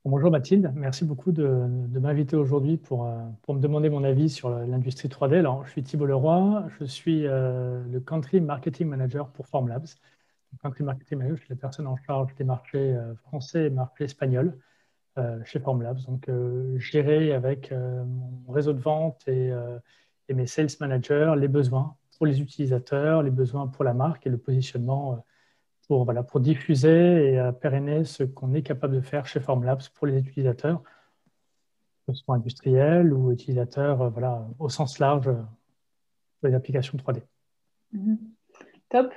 Bonjour Mathilde, merci beaucoup de m'inviter aujourd'hui pour me demander mon avis sur l'industrie 3D. Alors, je suis Thibault Leroy, je suis le Country Marketing Manager pour Formlabs. Donc, Country Marketing Manager, je suis la personne en charge des marchés français et marchés espagnols chez Formlabs. Donc, gérer avec mon réseau de vente et mes sales managers les besoins pour les utilisateurs, les besoins pour la marque et le positionnement pour diffuser et pérenner ce qu'on est capable de faire chez Formlabs pour les utilisateurs, que ce soit industriels ou utilisateurs au sens large pour les applications 3D. Mhm. Top.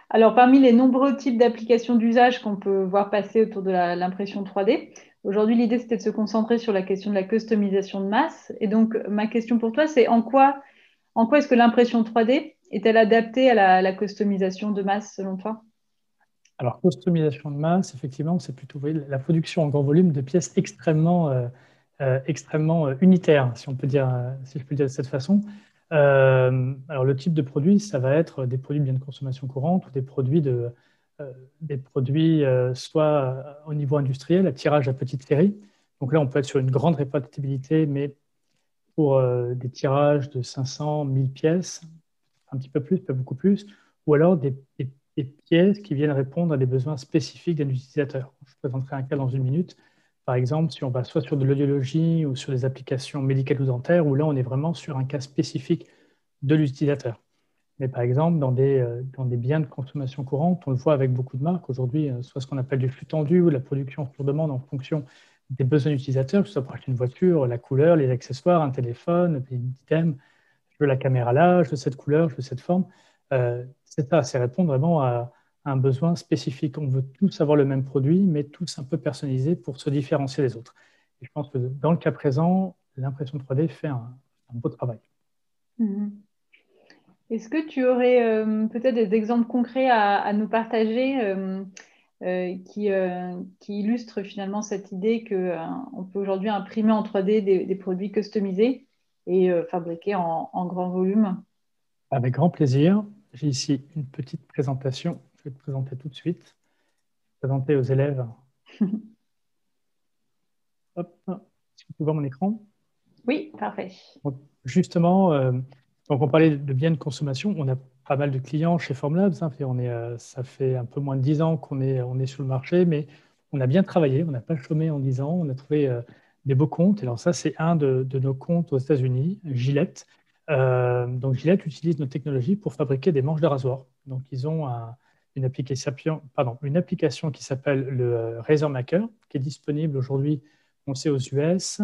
Alors, parmi les nombreux types d'applications d'usage qu'on peut voir passer autour de l'impression 3D, aujourd'hui, l'idée, c'était de se concentrer sur la question de la customisation de masse. Et donc, ma question pour toi, c'est en quoi est-ce que l'impression 3D est-elle adaptée à la customisation de masse, selon toi? Alors, customisation de masse, effectivement, c'est plutôt la production en grand volume de pièces extrêmement unitaires, si on peut dire, si je peux dire de cette façon. Alors, le type de produit, ça va être des produits de biens de consommation courante ou des produits soit au niveau industriel, à tirage à petite série. Donc là, on peut être sur une grande répétitivité, mais pour des tirages de 500, 1000 pièces, un petit peu plus, pas beaucoup plus, ou alors des pièces qui viennent répondre à des besoins spécifiques d'un utilisateur. Je présenterai un cas dans une minute. Par exemple, si on va soit sur de l'audiologie ou sur des applications médicales ou dentaires, où là, on est vraiment sur un cas spécifique de l'utilisateur. Mais par exemple, dans des biens de consommation courante, on le voit avec beaucoup de marques aujourd'hui, soit ce qu'on appelle du flux tendu ou la production sur demande en fonction des besoins utilisateurs, que ce soit pour acheter une voiture, la couleur, les accessoires, un téléphone, des items, je veux la caméra là, je veux cette couleur, je veux cette forme. C'est ça, c'est répondre vraiment à un besoin spécifique. On veut tous avoir le même produit, mais tous un peu personnalisés pour se différencier des autres. Et je pense que dans le cas présent, l'impression 3D fait un beau travail. Mhm. Est-ce que tu aurais peut-être des exemples concrets à nous partager qui illustrent finalement cette idée que, on peut aujourd'hui imprimer en 3D des produits customisés et fabriqués en grand volume? Avec grand plaisir. J'ai ici une petite présentation. Je vais te présenter tout de suite. Présenter aux élèves. Hop, si tu peux voir mon écran. Oui, parfait. Donc, justement, donc on parlait de biens de consommation. On a pas mal de clients chez Formlabs, hein. Ça fait un peu moins de 10 ans on est sur le marché, mais on a bien travaillé. On n'a pas chômé en 10 ans. On a trouvé des beaux comptes. Et alors ça, c'est un de nos comptes aux États-Unis, Gillette. Donc Gillette utilise nos technologies pour fabriquer des manches de rasoir. Donc ils ont une application qui s'appelle le Razor Maker, qui est disponible aujourd'hui, on sait, aux US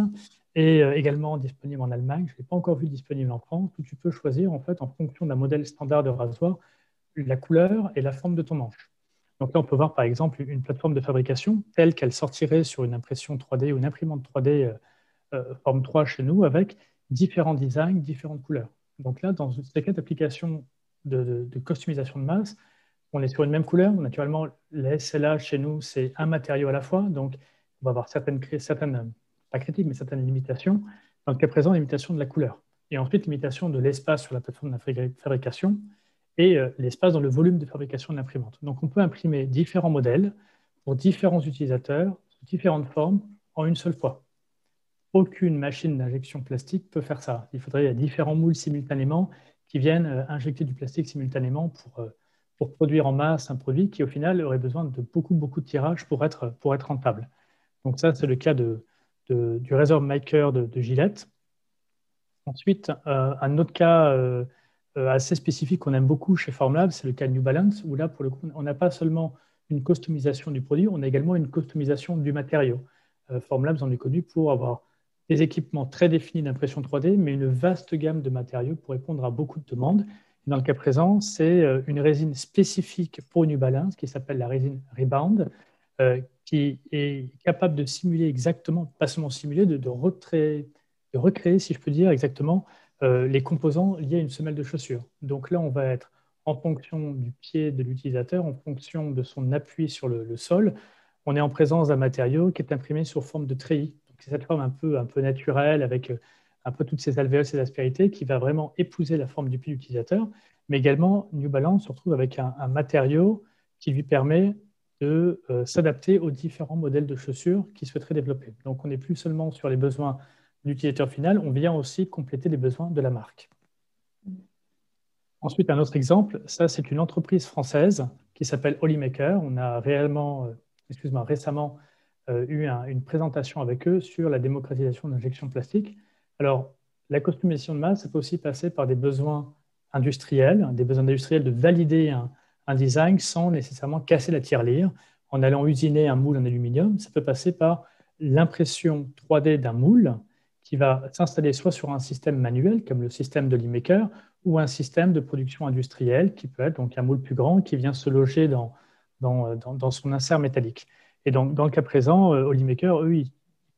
et également disponible en Allemagne. Je ne l'ai pas encore vu disponible en France, où tu peux choisir en fait en fonction d'un modèle standard de rasoir la couleur et la forme de ton manche. Donc là, on peut voir par exemple une plateforme de fabrication telle qu'elle sortirait sur une impression 3D ou une imprimante 3D forme 3 chez nous avec différents designs, différentes couleurs. Donc là, dans ce cas d'application de customisation de masse, on est sur une même couleur. Naturellement, la SLA chez nous, c'est un matériau à la fois. Donc, on va avoir certaines pas critiques, mais certaines limitations. Dans le cas présent, limitation de la couleur. Et ensuite, limitation de l'espace sur la plateforme de fabrication et l'espace dans le volume de fabrication de l'imprimante. Donc, on peut imprimer différents modèles pour différents utilisateurs, sous différentes formes, en une seule fois. Aucune machine d'injection plastique peut faire ça. Il faudrait différents moules simultanément qui viennent injecter du plastique simultanément pour produire en masse un produit qui, au final, aurait besoin de beaucoup, beaucoup de tirages pour être rentable. Donc ça, c'est le cas du Razor Maker de Gillette. Ensuite, un autre cas assez spécifique qu'on aime beaucoup chez Formlab, c'est le cas de New Balance, où là, pour le coup, on n'a pas seulement une customisation du produit, on a également une customisation du matériau. Formlabs, on est connu pour avoir des équipements très définis d'impression 3D, mais une vaste gamme de matériaux pour répondre à beaucoup de demandes. Dans le cas présent, c'est une résine spécifique pour New Balance qui s'appelle la résine Rebound, qui est capable de simuler exactement, pas seulement simuler, de recréer, si je peux dire, exactement les composants liés à une semelle de chaussure. Donc là, on va être en fonction du pied de l'utilisateur, en fonction de son appui sur le sol, on est en présence d'un matériau qui est imprimé sous forme de treillis. C'est cette forme un peu naturelle avec un peu toutes ces alvéoles, ces aspérités qui va vraiment épouser la forme du pied utilisateur. Mais également, New Balance se retrouve avec un matériau qui lui permet de s'adapter aux différents modèles de chaussures qu'ils souhaiteraient développer. Donc, on n'est plus seulement sur les besoins de l'utilisateur final, on vient aussi compléter les besoins de la marque. Ensuite, un autre exemple, ça c'est une entreprise française qui s'appelle Holymaker. On a récemment eu une présentation avec eux sur la démocratisation de l'injection plastique. Alors, la customisation de masse, ça peut aussi passer par des besoins industriels de valider un design sans nécessairement casser la tirelire en allant usiner un moule en aluminium. Ça peut passer par l'impression 3D d'un moule qui va s'installer soit sur un système manuel, comme le système de Holymaker, ou un système de production industrielle qui peut être donc un moule plus grand qui vient se loger dans son insert métallique. Et donc, dans le cas présent, Holymaker, eux, ils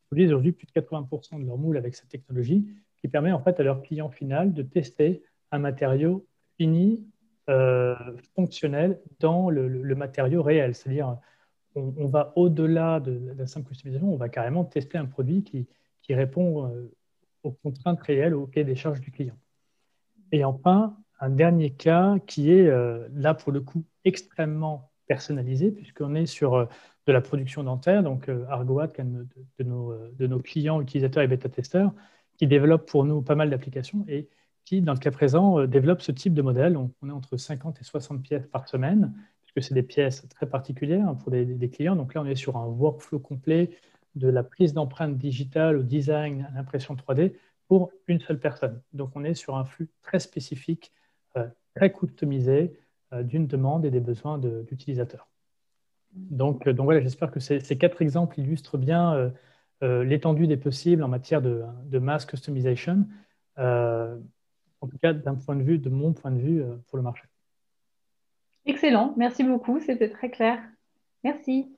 produisent aujourd'hui plus de 80% de leurs moules avec cette technologie qui permet en fait à leur client final de tester un matériau fini, fonctionnel dans le matériau réel. C'est-à-dire, on va au-delà de la simple customisation, on va carrément tester un produit qui répond aux contraintes réelles, au cahier des charges du client. Et enfin, un dernier cas qui est là pour le coup extrêmement personnalisé, puisqu'on est sur de la production dentaire, donc Argoat, qui est un de nos clients utilisateurs et bêta-testeurs, qui développe pour nous pas mal d'applications et qui, dans le cas présent, développe ce type de modèle. On est entre 50 et 60 pièces par semaine, puisque c'est des pièces très particulières pour des clients. Donc là, on est sur un workflow complet de la prise d'empreinte digitale au design à l'impression 3D pour une seule personne. Donc, on est sur un flux très spécifique, très customisé d'une demande et des besoins d'utilisateurs. Donc voilà, j'espère que ces quatre exemples illustrent bien l'étendue des possibles en matière de mass customization, en tout cas de mon point de vue pour le marché. Excellent, merci beaucoup, c'était très clair. Merci.